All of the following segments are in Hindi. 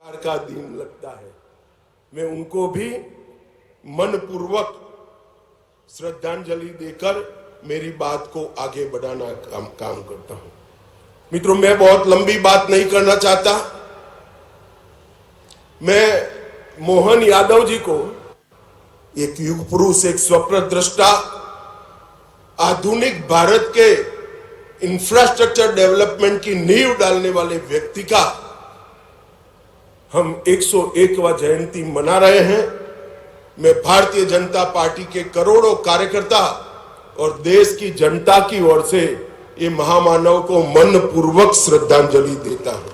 का दिन लगता है, मैं उनको भी मनपूर्वक श्रद्धांजलि देकर मेरी बात को आगे बढ़ाना काम करता हूं। मित्रों, मैं बहुत लंबी बात नहीं करना चाहता। मैं मोहन यादव जी को एक युग पुरुष, एक स्वप्न दृष्टा, आधुनिक भारत के इंफ्रास्ट्रक्चर डेवलपमेंट की नींव डालने वाले व्यक्ति का हम 101वां जयंती मना रहे हैं। मैं भारतीय जनता पार्टी के करोड़ों कार्यकर्ता और देश की जनता की ओर से ये महामानव को मनपूर्वक श्रद्धांजलि देता हूं।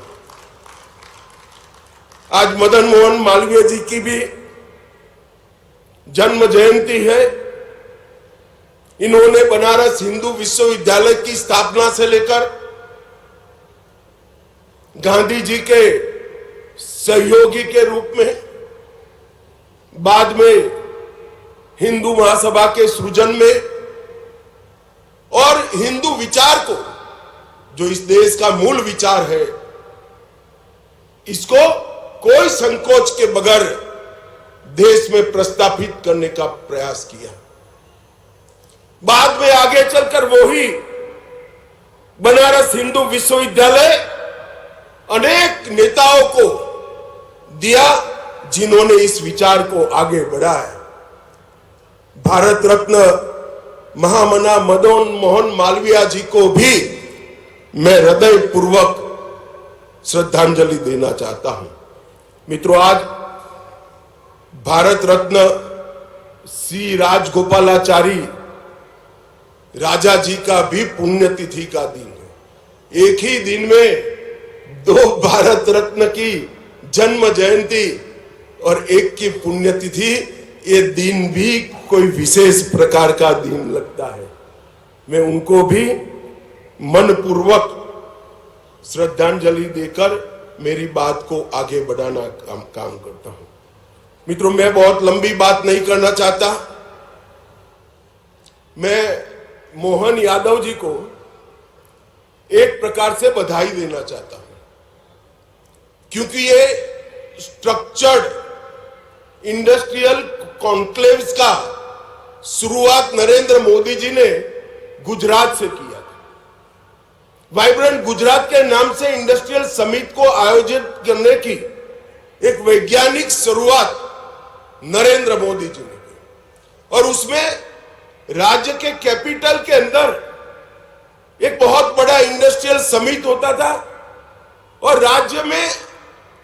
आज मदन मोहन मालवीय जी की भी जन्म जयंती है। इन्होंने बनारस हिंदू विश्वविद्यालय की स्थापना से लेकर गांधी जी के सहयोगी के रूप में, बाद में हिंदू महासभा के सृजन में और हिंदू विचार को, जो इस देश का मूल विचार है, इसको कोई संकोच के बगैर देश में प्रस्थापित करने का प्रयास किया। बाद में आगे चलकर वही बनारस हिंदू विश्वविद्यालय अनेक नेताओं को दिया जिन्होंने इस विचार को आगे बढ़ाया। भारत रत्न महामना मदन मोहन मालवीय जी को भी मैं हृदय पूर्वक श्रद्धांजलि देना चाहता हूं। मित्रों, आज भारत रत्न सी राजगोपालाचारी राजा जी का भी पुण्यतिथि का दिन है। एक ही दिन में दो भारत रत्न की जन्म जयंती और एक की पुण्यतिथि, ये दिन भी कोई विशेष प्रकार का दिन लगता है। मैं उनको भी मनपूर्वक श्रद्धांजलि देकर मेरी बात को आगे बढ़ाना काम करता हूं। मित्रों, मैं बहुत लंबी बात नहीं करना चाहता। मैं मोहन यादव जी को एक प्रकार से बधाई देना चाहता हूं, क्योंकि ये स्ट्रक्चर्ड इंडस्ट्रियल कॉन्क्लेव्स का शुरुआत नरेंद्र मोदी जी ने गुजरात से किया था। वाइब्रेंट गुजरात के नाम से इंडस्ट्रियल समिट को आयोजित करने की एक वैज्ञानिक शुरुआत नरेंद्र मोदी जी ने की, और उसमें राज्य के कैपिटल के अंदर एक बहुत बड़ा इंडस्ट्रियल समिट होता था और राज्य में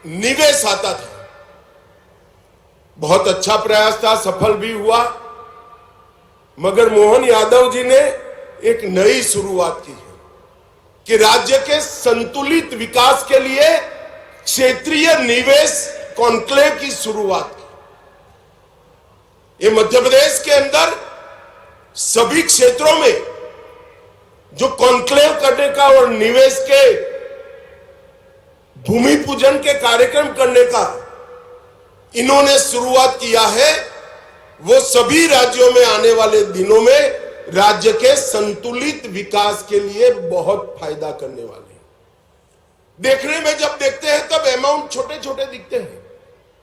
निवेश आता था। बहुत अच्छा प्रयास था, सफल भी हुआ। मगर मोहन यादव जी ने एक नई शुरुआत की है कि राज्य के संतुलित विकास के लिए क्षेत्रीय निवेश कॉन्क्लेव की शुरुआत की। ये मध्य प्रदेश के अंदर सभी क्षेत्रों में जो कॉन्क्लेव करने का और निवेश के भूमि पूजन के कार्यक्रम करने का इन्होंने शुरुआत किया है, वो सभी राज्यों में आने वाले दिनों में राज्य के संतुलित विकास के लिए बहुत फायदा करने वाले हैं। देखने में जब देखते हैं तब अमाउंट छोटे छोटे दिखते हैं,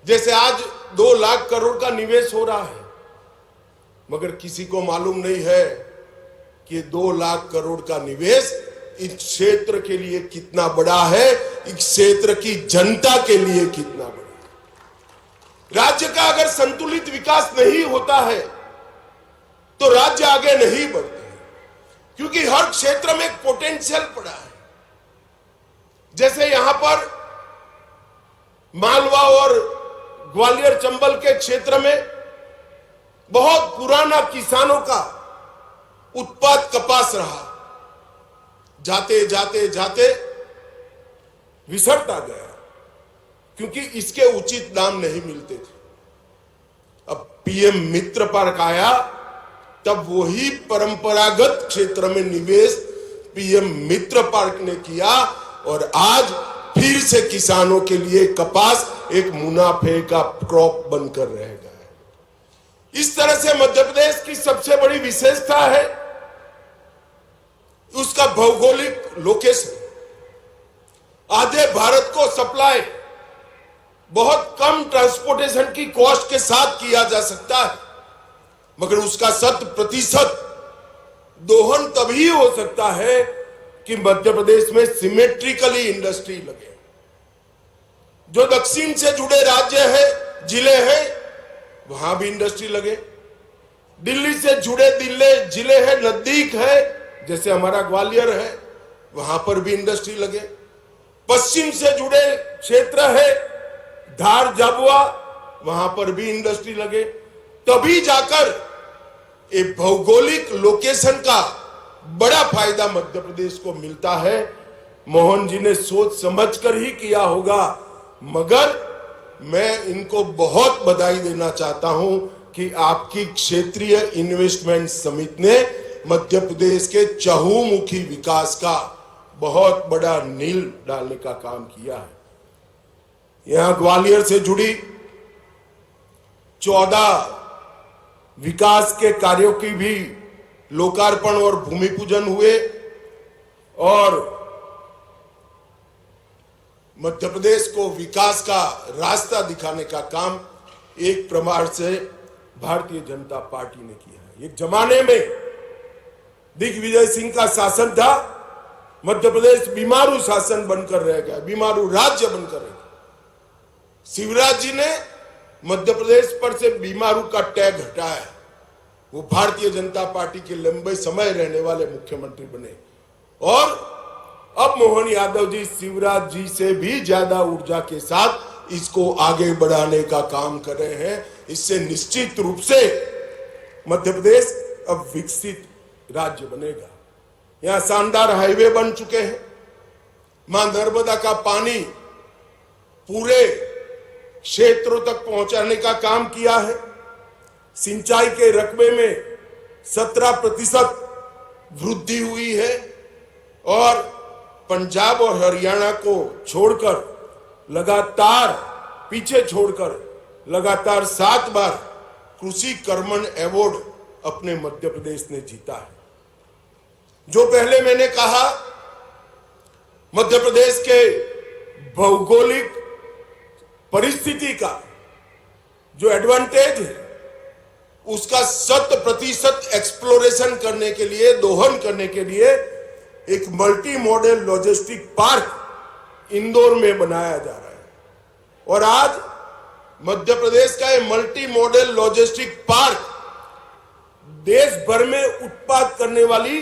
जैसे आज 2 लाख करोड़ का निवेश हो रहा है, मगर किसी को मालूम नहीं है कि 2 लाख करोड़ का निवेश इस क्षेत्र के लिए कितना बड़ा है, इस क्षेत्र की जनता के लिए कितना बड़ा है। राज्य का अगर संतुलित विकास नहीं होता है तो राज्य आगे नहीं बढ़ते हैं, क्योंकि हर क्षेत्र में एक पोटेंशियल पड़ा है। जैसे यहां पर मालवा और ग्वालियर चंबल के क्षेत्र में बहुत पुराना किसानों का उत्पाद कपास रहा, जाते जाते जाते विसरता गया, क्योंकि इसके उचित दाम नहीं मिलते थे। अब पीएम मित्र पार्क आया, तब वही परंपरागत क्षेत्र में निवेश पीएम मित्र पार्क ने किया और आज फिर से किसानों के लिए कपास एक मुनाफे का क्रॉप बनकर रहेगा। इस तरह से मध्य प्रदेश की सबसे बड़ी विशेषता है उसका भौगोलिक लोकेशन। आधे भारत को सप्लाई बहुत कम ट्रांसपोर्टेशन की कॉस्ट के साथ किया जा सकता है, मगर उसका 100% दोहन तभी हो सकता है कि मध्य प्रदेश में सिमेट्रिकली इंडस्ट्री लगे। जो दक्षिण से जुड़े राज्य है, जिले हैं, वहां भी इंडस्ट्री लगे। दिल्ली से जुड़े जिले हैं, नजदीक है, जैसे हमारा ग्वालियर है, वहां पर भी इंडस्ट्री लगे। पश्चिम से जुड़े क्षेत्र है, धार झाबुआ, वहां पर भी इंडस्ट्री लगे। तभी जाकर एक भौगोलिक लोकेशन का बड़ा फायदा मध्य प्रदेश को मिलता है। मोहन जी ने सोच समझकर ही किया होगा, मगर मैं इनको बहुत बधाई देना चाहता हूं कि आपकी क्षेत्रीय इन्वेस्टमेंट समिति ने मध्य प्रदेश के चहुमुखी विकास का बहुत बड़ा नींव डालने का काम किया है। यहां ग्वालियर से जुड़ी 14 विकास के कार्यों की भी लोकार्पण और भूमि पूजन हुए और मध्य प्रदेश को विकास का रास्ता दिखाने का काम एक प्रमाण से भारतीय जनता पार्टी ने किया है। एक जमाने में दिग्विजय सिंह का शासन था, मध्य प्रदेश बीमारू शासन बनकर रह गया, बीमारू राज्य बनकर रह गया। शिवराज जी ने मध्य प्रदेश पर से बीमारू का टैग हटाया, वो भारतीय जनता पार्टी के लंबे समय रहने वाले मुख्यमंत्री बने और अब मोहन यादव जी शिवराज जी से भी ज्यादा ऊर्जा के साथ इसको आगे बढ़ाने का काम कर रहे हैं। इससे निश्चित रूप से मध्य प्रदेश अब विकसित राज्य बनेगा। यहां शानदार हाईवे बन चुके हैं, मां नर्मदा का पानी पूरे क्षेत्रों तक पहुंचाने का काम किया है। सिंचाई के रकबे में 17% वृद्धि हुई है और पंजाब और हरियाणा को छोड़कर लगातार पीछे छोड़कर लगातार 7 बार कृषि कर्मण अवार्ड अपने मध्य प्रदेश ने जीता है। जो पहले मैंने कहा, मध्य प्रदेश के भौगोलिक परिस्थिति का जो एडवांटेज है उसका 100% एक्सप्लोरेशन करने के लिए, दोहन करने के लिए एक multi modal logistic park Indore में बनाया जा रहा है और आज मध्य प्रदेश का ये मल्टी मॉडल लॉजिस्टिक पार्क देश भर में उत्पाद करने वाली